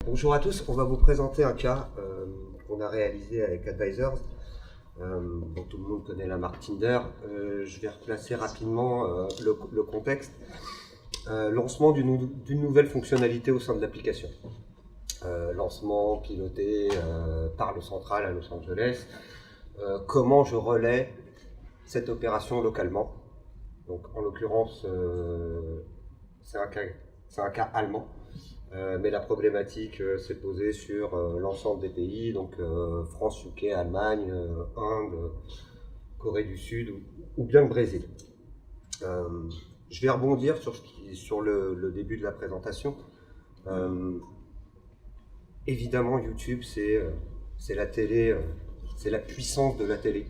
Bonjour à tous, on va vous présenter un cas qu'on a réalisé avec Advisors. Dont tout le monde connaît la marque Tinder. Je vais replacer rapidement le contexte. Lancement d'une nouvelle fonctionnalité au sein de l'application. Lancement piloté par le central à Los Angeles. Comment je relais cette opération localement. Donc en l'occurrence, c'est un cas allemand. Mais la problématique s'est posée sur l'ensemble des pays, donc France, UK, Allemagne, Inde, Corée du Sud ou bien le Brésil. Je vais rebondir sur le début de la présentation. Évidemment, YouTube, c'est la télé, c'est la puissance de la télé.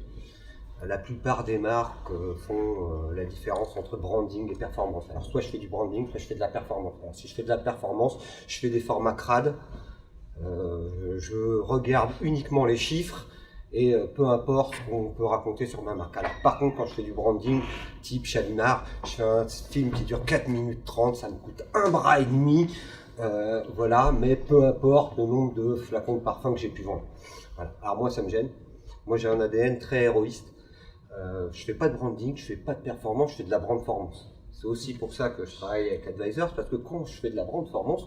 La plupart des marques font la différence entre branding et performance. Alors soit je fais du branding, soit je fais de la performance. Alors si je fais de la performance, je fais des formats crades. Je regarde uniquement les chiffres et peu importe ce qu'on peut raconter sur ma marque. Alors par contre, quand je fais du branding, type Chalimard, je fais un film qui dure 4 minutes 30, ça me coûte un bras et demi. Voilà, mais peu importe le nombre de flacons de parfum que j'ai pu vendre. Voilà. Alors moi, ça me gêne. Moi, j'ai un ADN très héroïste. Je fais pas de branding, je fais pas de performance, je fais de la brandformance. C'est aussi pour ça que je travaille avec Advisors, parce que quand je fais de la brandformance,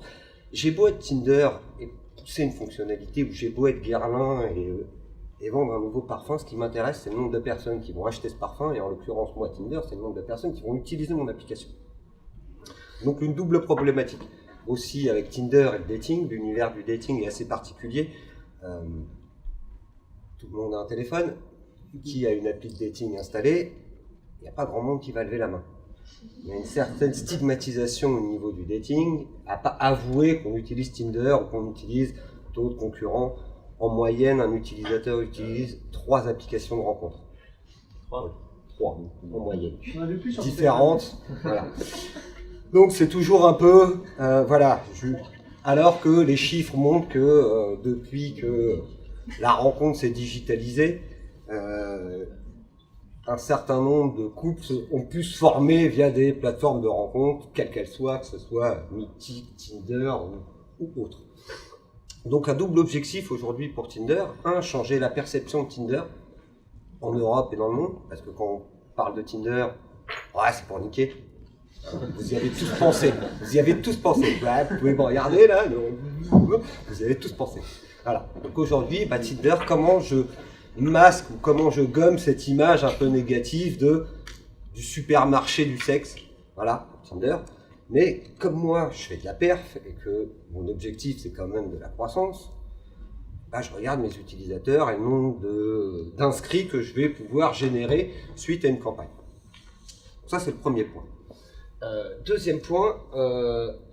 j'ai beau être Tinder et pousser une fonctionnalité, ou j'ai beau être Guerlain et vendre un nouveau parfum, ce qui m'intéresse, c'est le nombre de personnes qui vont acheter ce parfum, et en l'occurrence, moi, Tinder, c'est le nombre de personnes qui vont utiliser mon application. Donc une double problématique. Aussi avec Tinder et le dating, l'univers du dating est assez particulier. Tout le monde a un téléphone. Qui a une appli de dating installée, il n'y a pas grand monde qui va lever la main. Il y a une certaine stigmatisation au niveau du dating, à pas avouer qu'on utilise Tinder ou qu'on utilise d'autres concurrents. En moyenne, un utilisateur utilise 3 applications de rencontre. 3 en moyenne. Différentes. Voilà. Donc c'est toujours un peu, voilà. Alors que les chiffres montrent que depuis que la rencontre s'est digitalisée, un certain nombre de couples ont pu se former via des plateformes de rencontres, quelles qu'elles soient, que ce soit Mythic, Tinder ou autre. Donc un double objectif aujourd'hui pour Tinder. Un, changer la perception de Tinder en Europe et dans le monde, parce que quand on parle de Tinder, ouais, c'est pour niquer. Vous y avez tous pensé. Vous y avez tous pensé. Ouais, vous pouvez me regarder là. Vous y avez tous pensé. Voilà. Donc aujourd'hui, Tinder, comment je masque ou comment je gomme cette image un peu négative du supermarché du sexe, voilà, Tinder. Mais comme moi, je fais de la perf et que mon objectif, c'est quand même de la croissance, je regarde mes utilisateurs et le nombre d'inscrits que je vais pouvoir générer suite à une campagne. Ça, c'est le premier point. Deuxième point,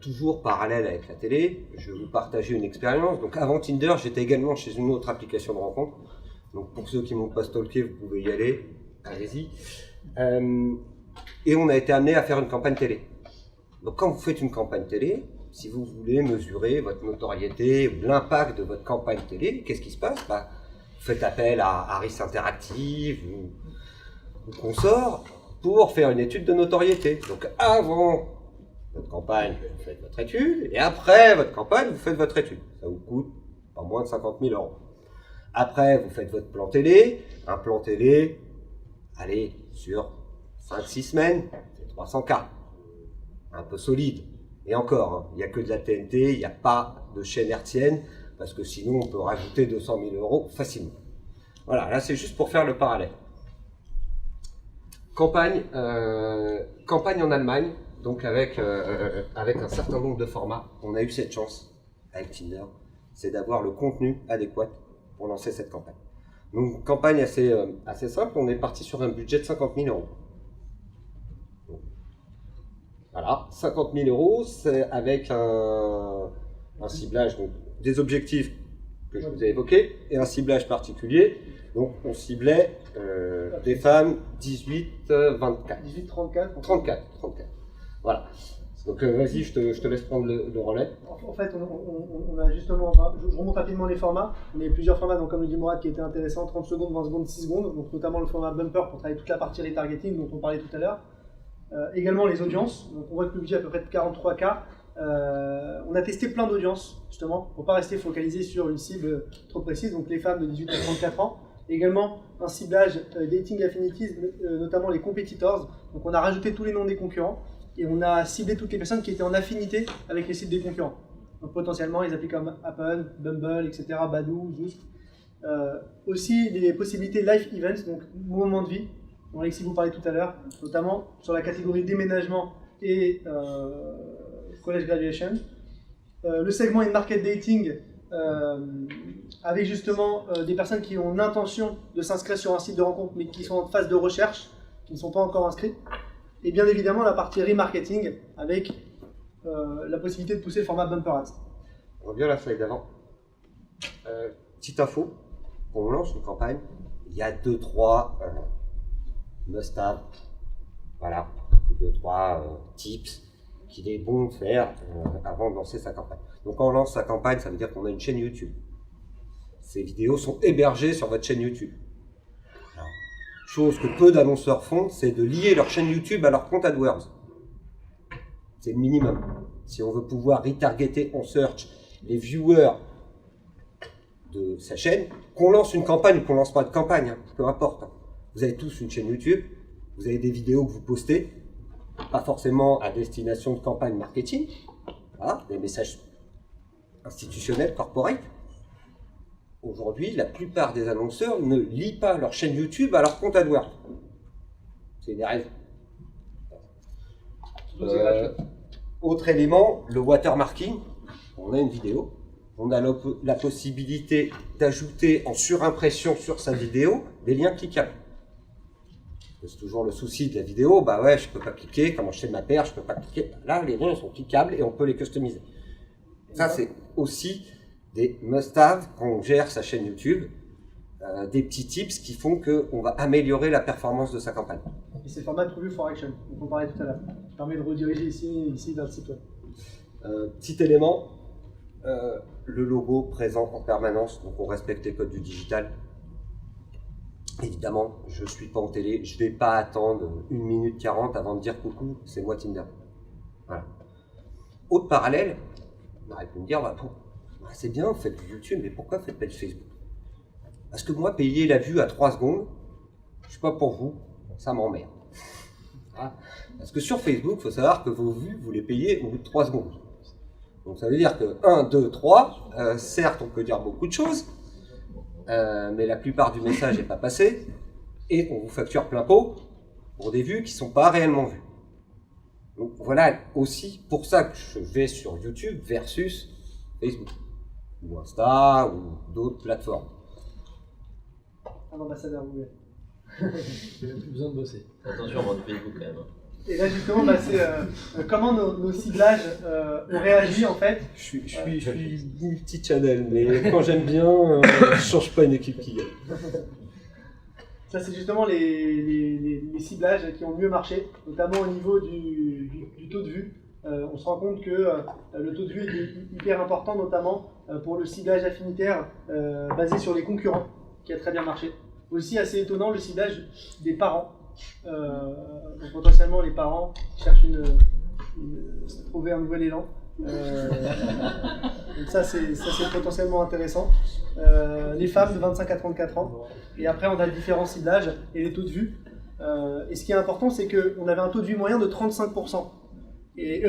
toujours parallèle avec la télé, je vais vous partager une expérience. Donc avant Tinder, j'étais également chez une autre application de rencontre. Donc pour ceux qui ne m'ont pas stalké, vous pouvez y aller, allez-y. Et on a été amené à faire une campagne télé. Donc quand vous faites une campagne télé, si vous voulez mesurer votre notoriété ou l'impact de votre campagne télé, qu'est-ce qui se passe? Vous faites appel à Harris Interactive ou consorts pour faire une étude de notoriété. Donc avant votre campagne, vous faites votre étude, et après votre campagne, vous faites votre étude. Ça vous coûte pas moins de 50 000 €. Après, vous faites votre plan télé. Un plan télé, allez, sur 5-6 semaines, c'est 300K. Un peu solide. Et encore, il n'y a que de la TNT, il n'y a pas de chaîne hertzienne, parce que sinon, on peut rajouter 200 000 € facilement. Voilà, là, c'est juste pour faire le parallèle. Campagne en Allemagne, donc avec un certain nombre de formats. On a eu cette chance, avec Tinder, c'est d'avoir le contenu adéquat pour lancer cette campagne. Donc, campagne assez simple, on est parti sur un budget de 50 000 €. Donc, voilà, 50 000 €, c'est avec un ciblage, donc des objectifs que je vous ai évoqués, et un ciblage particulier. Donc, on ciblait des femmes 18-24. 18-34. Voilà. Donc vas-y, je te laisse prendre le relais. En fait, on a justement, je remonte rapidement les formats. On a plusieurs formats, donc comme le dit Mourad, qui étaient intéressants, 30 secondes, 20 secondes, 6 secondes, donc notamment le format bumper pour travailler toute la partie retargeting dont on parlait tout à l'heure. Également les audiences, donc on voit que le budget est à peu près de 43K. On a testé plein d'audiences, justement, pour ne pas rester focalisé sur une cible trop précise, donc les femmes de 18 à 34 ans. Également, un ciblage dating affinities, notamment les competitors. Donc on a rajouté tous les noms des concurrents et on a ciblé toutes les personnes qui étaient en affinité avec les sites des concurrents. Donc potentiellement, les applis comme Apple, Bumble, etc., Badoo, Zoosk. Aussi, les possibilités live events, donc moments de vie, dont Alexis vous parlait tout à l'heure, notamment sur la catégorie déménagement et college graduation. Le segment in-market dating, avec justement des personnes qui ont l'intention de s'inscrire sur un site de rencontre, mais qui sont en phase de recherche, qui ne sont pas encore inscrits. Et bien évidemment, la partie remarketing, avec la possibilité de pousser le format bumper ads. On revient à la slide d'avant. Petite info, quand on lance une campagne, il y a 2-3 must-have, voilà, 2-3 tips qu'il est bon de faire avant de lancer sa campagne. Donc quand on lance sa campagne, ça veut dire qu'on a une chaîne YouTube. Ces vidéos sont hébergées sur votre chaîne YouTube. Alors, chose que peu d'annonceurs font, c'est de lier leur chaîne YouTube à leur compte AdWords. C'est le minimum. Si on veut pouvoir retargeter en search les viewers de sa chaîne, qu'on lance une campagne ou qu'on lance pas de campagne, hein, peu importe. Vous avez tous une chaîne YouTube, vous avez des vidéos que vous postez, pas forcément à destination de campagne marketing, voilà, des messages institutionnels, corporate. Aujourd'hui, la plupart des annonceurs ne lient pas leur chaîne YouTube à leur compte AdWords. C'est des raisons. Autre élément, le watermarking. On a une vidéo, on a la possibilité d'ajouter en surimpression sur sa vidéo des liens cliquables. C'est toujours le souci de la vidéo, bah ouais, je peux pas cliquer, comment je sais ma paire, je peux pas cliquer. Là, les liens ils sont cliquables et on peut les customiser. Ça, c'est aussi des must-have quand on gère sa chaîne YouTube, des petits tips qui font qu'on va améliorer la performance de sa campagne. Et c'est le format Preview for Action, dont on parlait tout à l'heure, qui permet de rediriger ici vers le site web. Petit élément, le logo présent en permanence, donc on respecte les codes du digital. Évidemment, je ne suis pas en télé, je ne vais pas attendre 1 minute 40 avant de dire coucou, c'est moi Tinder. Voilà. Autre parallèle, on aurait pu me dire, bah, bon, c'est bien, vous faites du YouTube, mais pourquoi vous ne faites pas du Facebook? Parce que moi, payer la vue à 3 secondes, je ne sais pas pour vous, ça m'emmerde. Voilà. Parce que sur Facebook, il faut savoir que vos vues, vous les payez au bout de 3 secondes. Donc ça veut dire que 1, 2, 3, certes, on peut dire beaucoup de choses, mais la plupart du message n'est pas passé, et on vous facture plein pot pour des vues qui ne sont pas réellement vues. Donc voilà aussi pour ça que je vais sur YouTube versus Facebook, ou Insta, ou d'autres plateformes. Un ambassadeur Google. J'ai même plus besoin de bosser. Attention, on va de Facebook quand même. Et là justement, bah, c'est comment nos ciblages ont réagi en fait. Je suis multi-channel, mais quand j'aime bien, je change pas une équipe qui gagne. Ça c'est justement les ciblages qui ont mieux marché, notamment au niveau du taux de vue. On se rend compte que le taux de vue est hyper important, notamment pour le ciblage affinitaire basé sur les concurrents, qui a très bien marché. Aussi assez étonnant, le ciblage des parents. Donc potentiellement les parents cherchent trouver un nouvel élan. Donc ça c'est potentiellement intéressant. Les femmes de 25 à 34 ans. Et après on a différents ciblages et les taux de vue. Et ce qui est important, c'est qu'on avait un taux de vue moyen de 35%. Et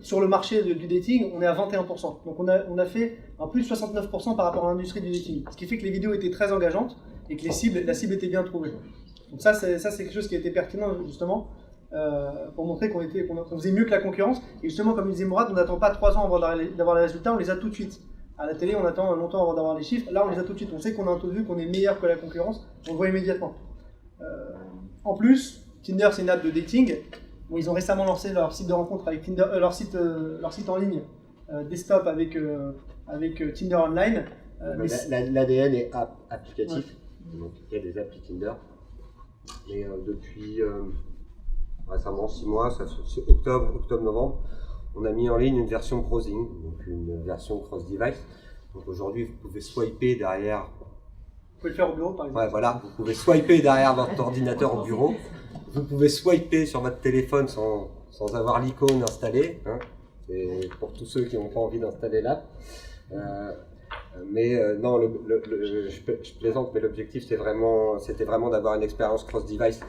sur le marché du dating, on est à 21%. Donc on a fait un plus de 69% par rapport à l'industrie du dating. Ce qui fait que les vidéos étaient très engageantes et que la cible était bien trouvée. Donc ça c'est quelque chose qui a été pertinent justement pour montrer qu'on faisait mieux que la concurrence. Et justement, comme disait Mourad, on n'attend pas 3 ans avant d'avoir les résultats, on les a tout de suite. À la télé, on attend longtemps avant d'avoir les chiffres. Là, on les a tout de suite. On sait qu'on a un taux de vue, qu'on est meilleur que la concurrence. On le voit immédiatement. En plus, Tinder, c'est une app de dating. Bon, ils ont récemment lancé leur site de rencontre avec Tinder, leur site en ligne desktop avec Tinder Online. L'ADN est applicatif, ouais. Donc il y a des applis Tinder. Et depuis récemment 6 mois, c'est octobre-novembre, on a mis en ligne une version browsing, donc une version cross-device. Donc aujourd'hui, vous pouvez swiper derrière. Vous pouvez le faire au bureau, par exemple. Ouais, voilà, vous pouvez swiper derrière votre ordinateur au bureau. Vous pouvez swiper sur votre téléphone sans sans avoir l'icône installée. Hein. C'est pour tous ceux qui n'ont pas envie d'installer l'app. Non, je plaisante, mais l'objectif c'était vraiment d'avoir une expérience cross-device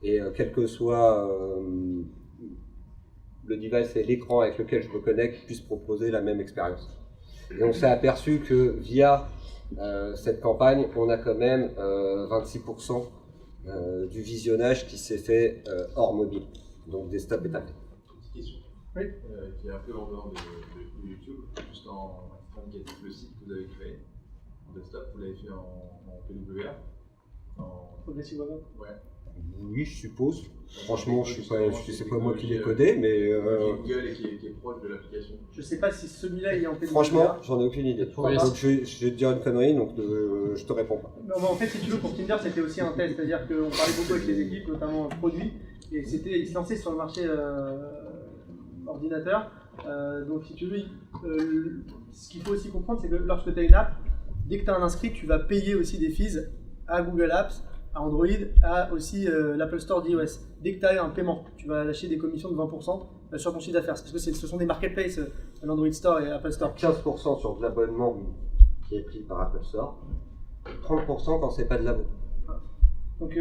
et quel que soit le device et l'écran avec lequel je me connecte puisse proposer la même expérience. Et on s'est aperçu que via cette campagne, on a quand même 26% du visionnage qui s'est fait hors mobile, donc desktop et tablette. Petite question, Oui. qui est un peu en dehors de YouTube, juste en indicatif, le site que vous avez créé en desktop, vous l'avez fait en PWA, Progressive Web App. Ouais. Oui, je suppose. Franchement, c'est pas moi qui l'ai codé, mais Google et qui est proche de l'application. Je sais pas si celui-là il est en PWA. franchement, j'en ai aucune idée. Progressive. Donc je vais te dire une connerie, donc je te réponds pas. Non, mais en fait, si tu veux, pour Tinder, c'était aussi un test, c'est-à-dire qu'on parlait beaucoup avec les équipes, notamment produits, et ils se lançaient sur le marché ordinateur. Donc, si tu veux, ce qu'il faut aussi comprendre, c'est que lorsque tu as une app, dès que tu as un inscrit, tu vas payer aussi des fees à Google Apps, à Android, à aussi l'Apple Store d'iOS. Dès que tu as un paiement, tu vas lâcher des commissions de 20% sur ton chiffre d'affaires, parce que ce sont des marketplaces, l'Android Store et Apple Store. 15% sur de l'abonnement qui est pris par Apple Store, 30% quand c'est pas de l'abonnement. Donc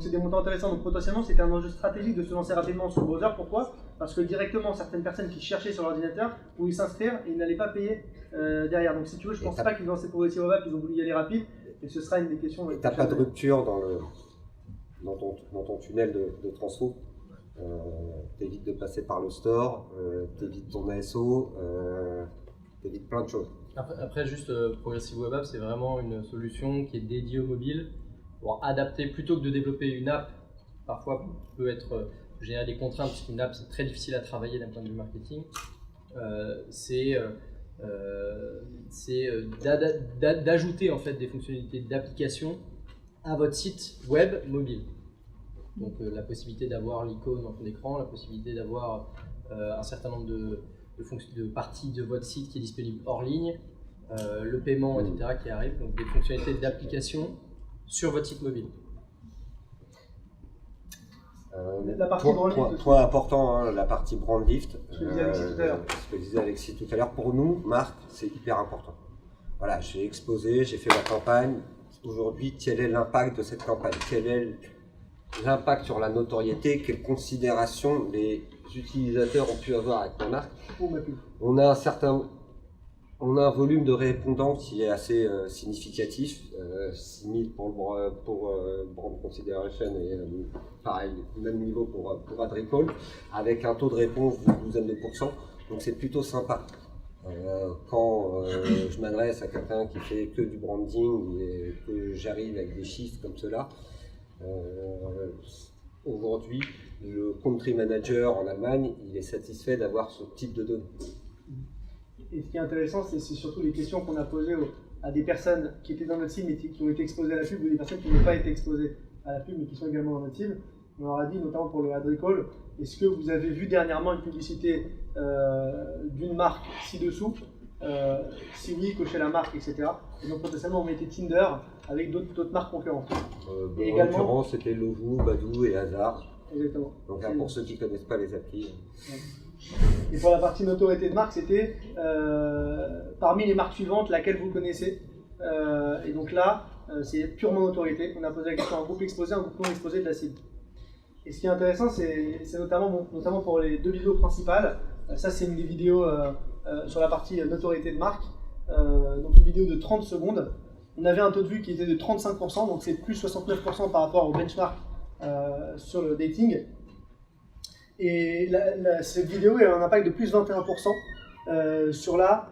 c'est des montants intéressants. Donc potentiellement c'était un enjeu stratégique de se lancer rapidement sur le browser. Pourquoi? Parce que directement certaines personnes qui cherchaient sur l'ordinateur pouvaient s'inscrire et ils n'allaient pas payer derrière. Donc si tu veux, je pense pas qu'ils ont lancé Progressive Web App, ils ont voulu y aller rapide et ce sera une des questions. Et t'as pas de rupture dans ton tunnel de transfo. T'évites de passer par le store, t'évites ton ASO, t'évites plein de choses. Après juste Progressive Web App, c'est vraiment une solution qui est dédiée au mobile pour adapter, plutôt que de développer une app, parfois peut générer des contraintes, parce qu'une app c'est très difficile à travailler d'un point de vue marketing. D'ajouter en fait des fonctionnalités d'application à votre site web mobile. Donc la possibilité d'avoir l'icône en fond d'écran, la possibilité d'avoir un certain nombre de parties de votre site qui est disponible hors ligne, le paiement, etc. qui arrive, donc des fonctionnalités d'application sur votre site mobile. La partie brand lift. Point important, hein, la partie brand lift. Ce que disait Alexis tout à l'heure. Ce que disait Alexis tout à l'heure. Pour nous, marque, c'est hyper important. Voilà, j'ai exposé, j'ai fait la campagne. Aujourd'hui, quel est l'impact de cette campagne? Quel est l'impact sur la notoriété? Quelles considérations les utilisateurs ont pu avoir avec la marque? On a un volume de répondants qui est assez significatif, 6000 pour Brand Consideration et pareil, même niveau pour Adricole, avec un taux de réponse d'une douzaine de pourcents, donc c'est plutôt sympa. Quand je m'adresse à quelqu'un qui fait que du branding et que j'arrive avec des chiffres comme cela, aujourd'hui, le country manager en Allemagne, il est satisfait d'avoir ce type de données. Et ce qui est intéressant, c'est surtout les questions qu'on a posées à des personnes qui étaient dans notre cible mais qui ont été exposées à la pub ou des personnes qui n'ont pas été exposées à la pub mais qui sont également dans notre cible. On leur a dit, notamment pour le Adricole, est-ce que vous avez vu dernièrement une publicité d'une marque ci-dessous? Si oui, cochez la marque, etc. Et donc potentiellement on mettait Tinder avec d'autres marques concurrentes. En l'occurrence, c'était Lovoo, Badoo et Hasard. Exactement. Donc là, pour ceux qui ne connaissent pas les applis. Ouais. Et pour la partie notoriété de marque, c'était parmi les marques suivantes, laquelle vous connaissez. Et donc là, c'est purement notoriété. On a posé la question à un groupe exposé, un groupe non exposé de la cible. Et ce qui est intéressant, c'est notamment pour les deux vidéos principales. Ça, c'est une des vidéos sur la partie notoriété de marque. Donc une vidéo de 30 secondes. On avait un taux de vue qui était de 35%, donc c'est plus 69% par rapport au benchmark sur le dating. Et cette vidéo a un impact de plus 21% sur la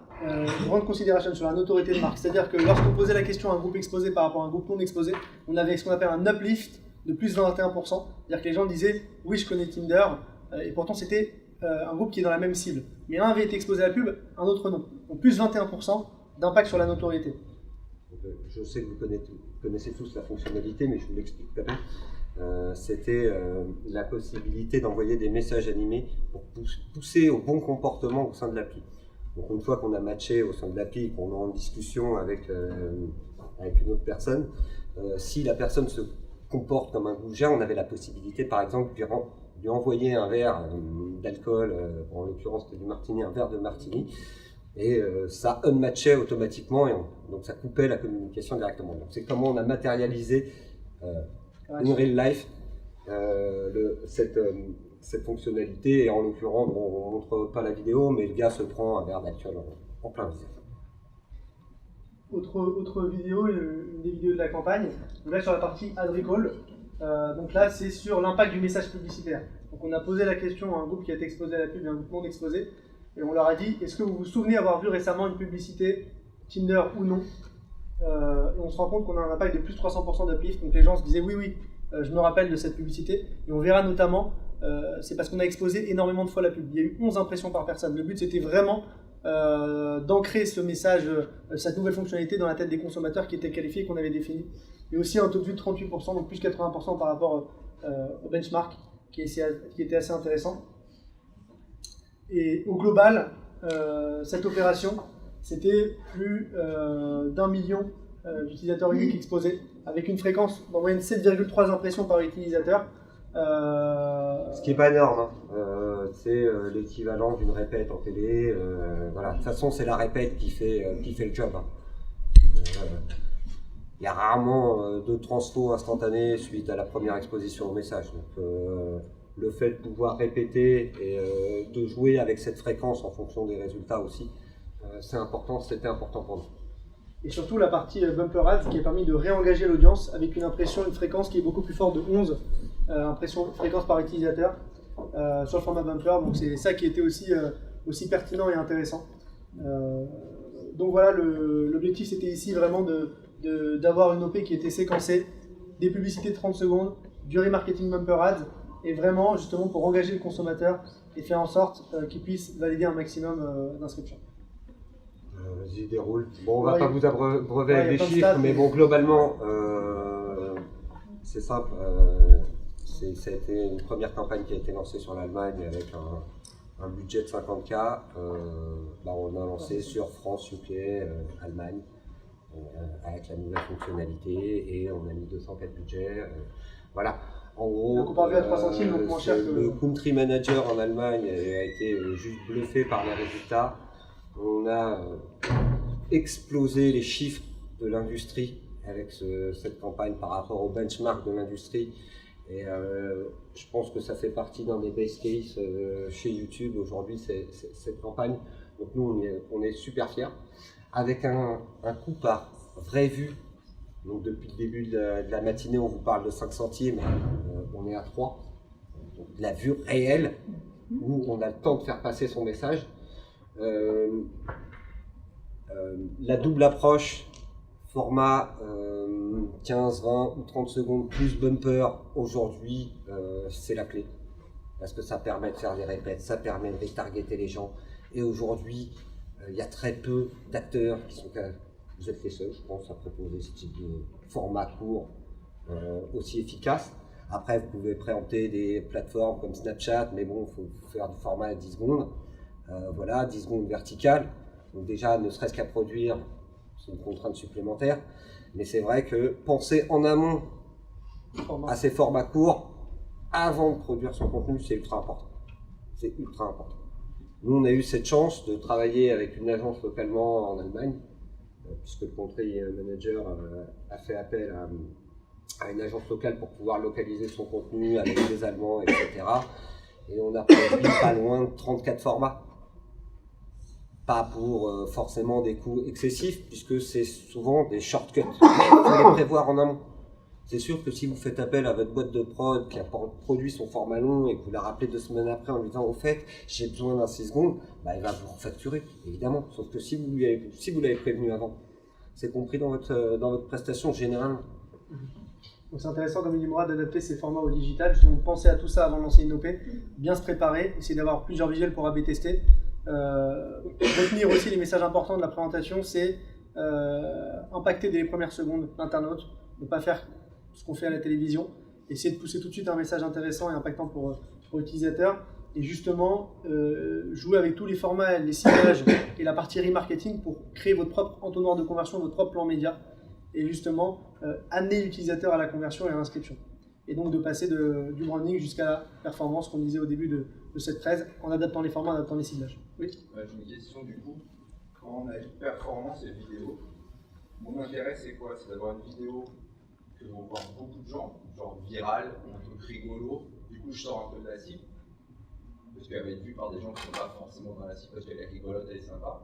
grande considération, sur la notoriété de marque. C'est-à-dire que lorsqu'on posait la question à un groupe exposé par rapport à un groupe non exposé, on avait ce qu'on appelle un uplift de plus 21%. C'est-à-dire que les gens disaient « oui, je connais Tinder », et pourtant c'était un groupe qui est dans la même cible. Mais un avait été exposé à la pub, un autre non. Donc plus 21% d'impact sur la notoriété. Je sais que vous connaissez tous la fonctionnalité, mais je vous l'explique quand même. C'était la possibilité d'envoyer des messages animés pour pousser au bon comportement au sein de l'appli. Donc une fois qu'on a matché au sein de l'appli, qu'on est en discussion avec une autre personne, si la personne se comporte comme un goujat, on avait la possibilité par exemple de lui envoyer un verre d'alcool, en l'occurrence c'était du martini, un verre de martini, et ça unmatchait automatiquement, donc ça coupait la communication directement. Donc c'est comment on a matérialisé in real life cette fonctionnalité, et en l'occurrence, on ne montre pas la vidéo, mais le gars se prend un verre d'alcool en plein visage. Autre vidéo, une des vidéos de la campagne, donc là sur la partie ad recall, donc là c'est sur l'impact du message publicitaire. Donc on a posé la question à un groupe qui a été exposé à la pub et un groupe non exposé, et on leur a dit, est-ce que vous vous souvenez avoir vu récemment une publicité Tinder ou non? Et on se rend compte qu'on a un impact de plus de 300% d'uplift, donc les gens se disaient oui, je me rappelle de cette publicité, et on verra notamment, c'est parce qu'on a exposé énormément de fois la pub. Il y a eu 11 impressions par personne. Le but c'était vraiment d'ancrer ce message, cette nouvelle fonctionnalité dans la tête des consommateurs qui étaient qualifiés, qu'on avait défini. Et aussi un taux de vue de 38%, donc plus 80% par rapport au benchmark, qui était assez intéressant. Et au global, cette opération, c'était plus d'1 million d'utilisateurs uniques exposés, avec une fréquence d'en moyenne 7,3 impressions par utilisateur. Ce qui n'est pas énorme, hein. C'est l'équivalent d'une répète en télé. Voilà. De toute façon, c'est la répète qui fait le job. Hein. Il y a rarement de transfo instantané suite à la première exposition au message. Donc, le fait de pouvoir répéter et de jouer avec cette fréquence en fonction des résultats aussi, c'est important, c'était important pour nous. Et surtout la partie bumper ads qui a permis de réengager l'audience avec une fréquence qui est beaucoup plus forte de 11 fréquences par utilisateur sur le format bumper. Donc c'est ça qui était aussi pertinent et intéressant. Donc voilà, l'objectif c'était ici vraiment d'avoir une OP qui était séquencée, des publicités de 30 secondes, du remarketing bumper ads, et vraiment justement pour engager le consommateur et faire en sorte qu'il puisse valider un maximum d'inscriptions. Vas-y, déroule. Bon, on va pas vous abreuver avec des chiffres, mais bon, globalement, c'est simple. Ça a été une première campagne qui a été lancée sur l'Allemagne avec un budget de 50K. On a lancé sur France, UK, Allemagne, avec la nouvelle fonctionnalité, et on a mis 204 budgets. Voilà. En gros, comparé à 3 centimes, donc moins cher que le country manager en Allemagne a été juste bluffé par les résultats. On a explosé les chiffres de l'industrie avec cette campagne par rapport au benchmark de l'industrie. Et je pense que ça fait partie d'un des base case chez YouTube aujourd'hui, cette campagne. Donc nous, on est super fiers. Avec un coût par vraie vue. Donc depuis le début de la matinée, on vous parle de 5 centimes, on est à 3. Donc de la vue réelle, où on a le temps de faire passer son message. La double approche, format 15, 20 ou 30 secondes plus bumper, aujourd'hui, c'est la clé. Parce que ça permet de faire des répètes, ça permet de retargeter les gens. Et aujourd'hui, il y a très peu d'acteurs qui sont capables. Vous êtes les seuls, je pense, à proposer ce type de format court aussi efficace. Après, vous pouvez préempter des plateformes comme Snapchat, mais bon, il faut faire du format à 10 secondes. Voilà, 10 secondes verticales. Donc déjà, ne serait-ce qu'à produire, c'est une contrainte supplémentaire. Mais c'est vrai que penser en amont à ces formats courts, avant de produire son contenu, c'est ultra important. C'est ultra important. Nous, on a eu cette chance de travailler avec une agence localement en Allemagne, puisque le country manager a fait appel à une agence locale pour pouvoir localiser son contenu avec des Allemands, etc. Et on a produit pas loin de 34 formats. Pas pour forcément des coûts excessifs, puisque c'est souvent des shortcuts. Mais il faut les prévoir en amont. C'est sûr que si vous faites appel à votre boîte de prod qui a produit son format long et que vous la rappelez 2 semaines après en lui disant au fait j'ai besoin d'un 6 secondes, il va vous refacturer, évidemment. Sauf que si vous l'avez prévenu avant, c'est compris dans votre prestation générale. Donc c'est intéressant, comme il dit Mourad, d'adapter ces formats au digital. Justement, penser à tout ça avant de lancer une OP, bien se préparer, essayer d'avoir plusieurs visuels pour A/B tester. Retenir aussi les messages importants de la présentation, c'est impacter dès les premières secondes l'internaute, ne pas faire ce qu'on fait à la télévision, essayer de pousser tout de suite un message intéressant et impactant pour l'utilisateur, et justement jouer avec tous les formats, les ciblages et la partie remarketing pour créer votre propre entonnoir de conversion, votre propre plan média, et justement amener l'utilisateur à la conversion et à l'inscription. et donc de passer du branding jusqu'à la performance qu'on disait au début de cette presse, en adaptant les formats, en adaptant les ciblages. Oui. J'ai une question du coup. Quand on a une performance et vidéo, mon intérêt c'est quoi? C'est d'avoir une vidéo que vont voir beaucoup de gens, genre virale, un truc rigolo. Du coup, je sors un peu de la cible, parce qu'elle va être vue par des gens qui ne sont pas forcément dans la cible, parce qu'elle est rigolote, elle est sympa.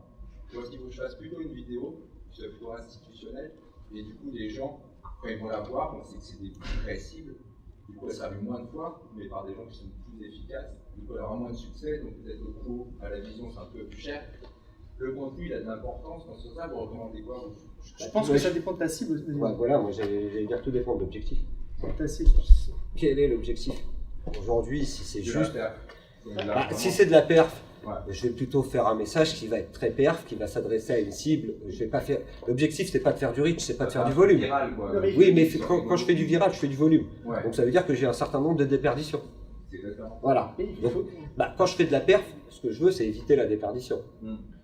Ou est-ce qu'il faut que je fasse plutôt une vidéo qui soit plutôt institutionnelle, et du coup, les gens, quand ils vont la voir, on sait que c'est des vraies cibles. Du coup, elle sera vue moins de fois, mais par des gens qui sont plus efficaces. Du coup, elle aura moins de succès, donc peut-être le coût à la vision, c'est un peu plus cher. Le contenu, il a de l'importance dans ce sens. Vous recommandez quoi? Je pense que ça dépend de ta cible. Ouais, voilà, moi j'allais dire tout dépend de l'objectif. Ta cible. Quel est l'objectif? Aujourd'hui, si c'est juste. Bah, Si c'est de la perf, ouais. je vais plutôt faire un message qui va être très perf, qui va s'adresser à une cible. Je vais pas faire. L'objectif, c'est pas de faire du reach, c'est pas de faire du volume. Viral, quoi. Oui, mais quand je fais du viral, je fais du volume. Ouais. Donc ça veut dire que j'ai un certain nombre de déperditions. C'est exactement. Voilà. Donc, quand je fais de la perf, ce que je veux, c'est éviter la déperdition.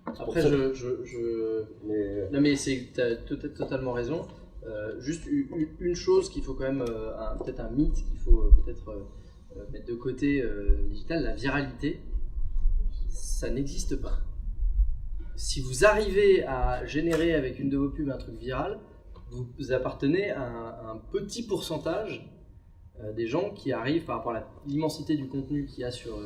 Après, Mais... Non mais tu as totalement raison. Juste une chose qu'il faut quand même, peut-être un mythe qu'il faut peut-être mettre de côté digital, la viralité, ça n'existe pas. Si vous arrivez à générer avec une de vos pubs un truc viral, vous appartenez à un petit pourcentage des gens qui arrivent par rapport à l'immensité du contenu qu'il y a sur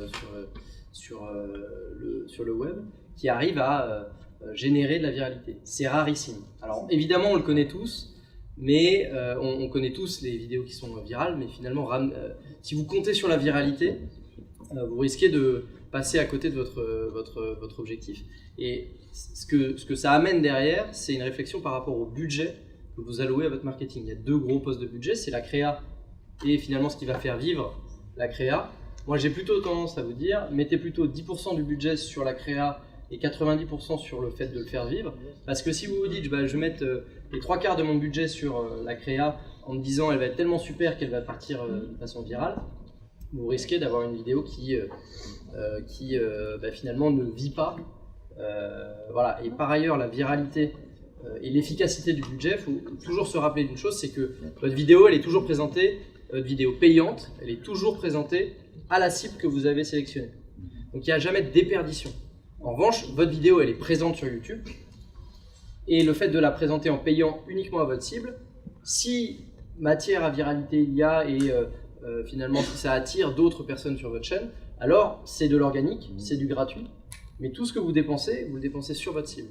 le web, qui arrivent à générer de la viralité. C'est rarissime. Alors évidemment on le connaît tous, mais on connaît tous les vidéos qui sont virales, mais finalement si vous comptez sur la viralité, vous risquez de passer à côté de votre objectif. Et ce que ça amène derrière, c'est une réflexion par rapport au budget que vous allouez à votre marketing. Il y a deux gros postes de budget, c'est la créa et finalement ce qui va faire vivre la créa. Moi j'ai plutôt tendance à vous dire, mettez plutôt 10% du budget sur la créa et 90% sur le fait de le faire vivre. Parce que si vous vous dites, je vais mettre les 3/4 de mon budget sur la créa en me disant elle va être tellement super qu'elle va partir de façon virale, vous risquez d'avoir une vidéo qui finalement ne vit pas. Voilà. Et par ailleurs, la viralité et l'efficacité du budget, il faut toujours se rappeler d'une chose, c'est que votre vidéo, elle est toujours présentée, votre vidéo payante, elle est toujours présentée à la cible que vous avez sélectionnée. Donc il n'y a jamais de déperdition. En revanche, votre vidéo, elle est présente sur YouTube, et le fait de la présenter en payant uniquement à votre cible, si matière à viralité il y a, et finalement si ça attire d'autres personnes sur votre chaîne, alors c'est de l'organique, c'est du gratuit, mais tout ce que vous le dépensez sur votre cible.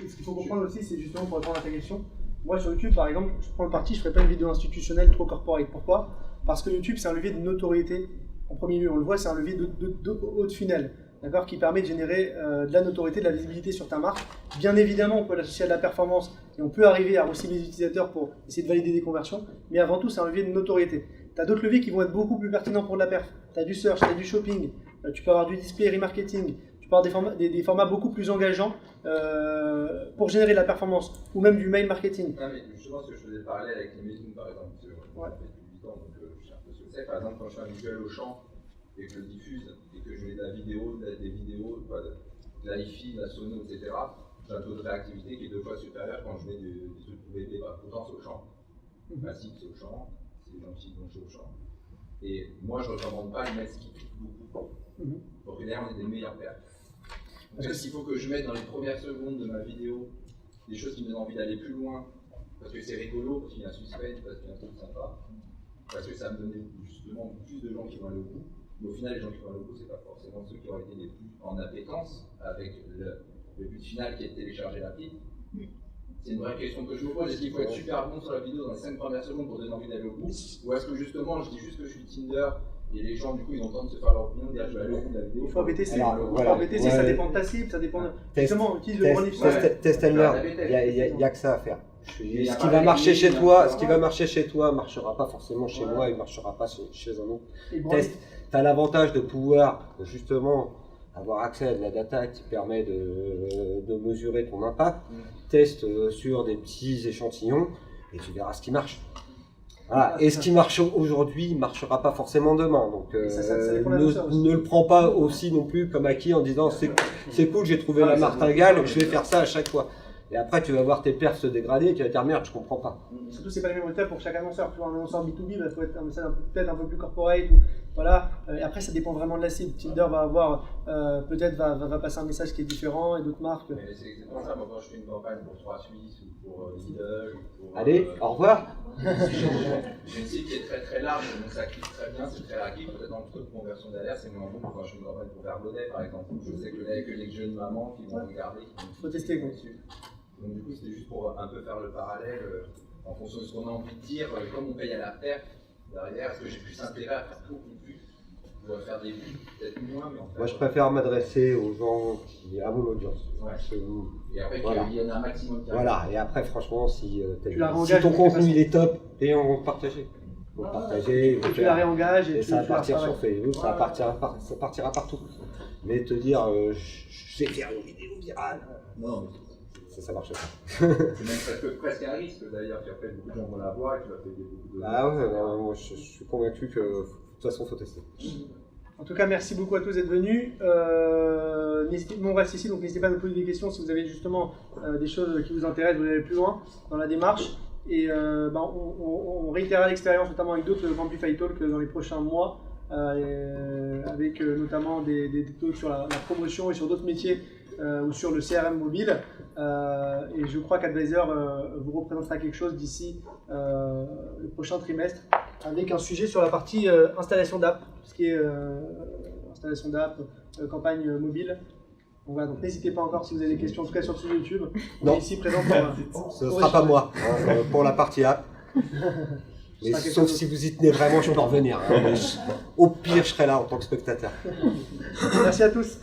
Et ce qu'il faut comprendre aussi, c'est justement pour répondre à ta question, moi sur YouTube par exemple, je prends le parti, je ne ferai pas une vidéo institutionnelle trop corporate. Pourquoi? Parce que YouTube c'est un levier de notoriété en premier lieu, on le voit, c'est un levier de haut de funnel, d'accord, qui permet de générer de la notoriété, de la visibilité sur ta marque. Bien évidemment, on peut l'associer à de la performance et on peut arriver à recibler les utilisateurs pour essayer de valider des conversions, mais avant tout c'est un levier de notoriété. Tu as d'autres leviers qui vont être beaucoup plus pertinents pour de la perf. Tu as du search, tu as du shopping, tu peux avoir du display remarketing, tu peux avoir des formats beaucoup plus engageants pour générer de la performance, ou même du mail marketing. Non, mais justement, ce que je faisais le parallèle avec l'emailing par exemple, parce que moi, ça fait depuis 8 ans, donc je sais un peu ce que c'est. Par exemple, quand je fais un visuel au champ et que je le diffuse et que je mets de la vidéo, des vidéos, de la hi-fi, de la sono, etc., j'ai un taux de réactivité qui est 2 fois supérieur quand je mets des trucs WP. Pourtant, c'est au champ. Ma cible, c'est au champ. C'est les gens qui vont au champ. Et moi, je ne recommande pas de mettre ce qui clique beaucoup. Donc, derrière, on est des meilleurs pertes. Est-ce qu'il faut que je mette dans les premières secondes de ma vidéo des choses qui me donnent envie d'aller plus loin, parce que c'est rigolo, parce qu'il y a un suspense, parce qu'il y a un truc sympa, parce que ça me donne justement plus de gens qui vont aller au bout. Mais au final, les gens qui vont aller au bout, c'est pas forcément ceux qui ont été les plus en appétence avec le but final qui est de télécharger l'appli. C'est une vraie question que je me pose. Est-ce qu'il faut être super bon sur la vidéo dans les 5 premières secondes pour donner envie d'aller au bout, ou est-ce que justement je dis juste que je suis Tinder et les gens du coup ils ont le temps de se faire leur opinion, de dire je vais aller au bout de la vidéo? Il faut ABTC, voilà. Ça dépend de ta cible, ça dépend justement, utilise le branding. Test and learn, il n'y a que ça à faire. Ce qui va marcher chez toi, marchera pas forcément chez moi, il marchera pas chez un autre. Test, tu as l'avantage de pouvoir justement avoir accès à de la data qui permet de mesurer ton impact. Teste sur des petits échantillons et tu verras ce qui marche. Voilà. Et ce qui marche aujourd'hui ne marchera pas forcément demain. Donc ne le prends pas aussi non plus comme acquis en disant c'est cool, j'ai trouvé la martingale, je vais faire ça à chaque fois. Et après, tu vas voir tes perfs se dégrader et tu vas dire merde, je comprends pas. Surtout, c'est pas les mêmes résultats pour chaque annonceur. Tu vois, un annonceur B2B, il faut être un message peut-être un peu plus corporate. Ou, voilà. Et après, ça dépend vraiment de la cible. Tinder va avoir, peut-être va passer un message qui est différent et d'autres marques. Mais c'est exactement ça. Moi, quand je fais une campagne pour 3 Suisses ou pour Lidl, ou pour. Allez, au revoir. J'ai une cible qui est très très large, donc ça clique très bien, c'est très acquis. Peut-être dans le taux de conversion d'alerte, c'est moins bon que quand je fais une campagne pour Verbaudet par exemple. Je sais que là, il n'y a que les jeunes mamans qui vont regarder. Faut tester, quoi. Donc du coup, c'était juste pour un peu faire le parallèle en fonction de ce qu'on a envie de dire, comme on paye à la perte, derrière, est-ce que j'ai plus intérêt à faire beaucoup plus ou à faire des vues, peut-être moins, mais en fait. Moi, je préfère m'adresser aux gens à mon audience. Ouais. Que- Et après, Voilà. qu'il y en a un maximum qui Voilà, et après, franchement, si la si réengages, ton tu contenu fais il est top, et on va le partager. On va le partager, Et tu la réengages et et tu ça va tu la partir retravailles. sur Facebook, ça partira partout. Mais te dire, je vais faire une vidéo virale, Non, ça marche pas. c'est même presque un risque d'ailleurs, puis après, beaucoup de gens vont la voir et tu vas payer beaucoup de. Ah ouais, moi, je suis convaincu que de toute façon, il faut tester. En tout cas, merci beaucoup à tous d'être venus. On reste ici, donc n'hésitez pas à nous poser des questions si vous avez justement des choses qui vous intéressent, vous voulez aller plus loin dans la démarche. Et on réitérera l'expérience, notamment avec d'autres Amplify Talk dans les prochains mois, avec notamment des talks sur la promotion et sur d'autres métiers ou sur le CRM mobile. Et je crois qu'Advisor vous représentera quelque chose d'ici le prochain trimestre, avec un sujet sur la partie installation d'app, tout ce qui est installation d'app, campagne mobile. Donc voilà, donc n'hésitez pas encore si vous avez des questions, en tout cas sur le sujet YouTube. On Non. est ici présent pour Ce ne sera pas moi pour la partie app. Mais sera quelque sauf chose. si vous y tenez vraiment, je peux revenir. Hein, mais au pire, je serai là en tant que spectateur. Merci à tous.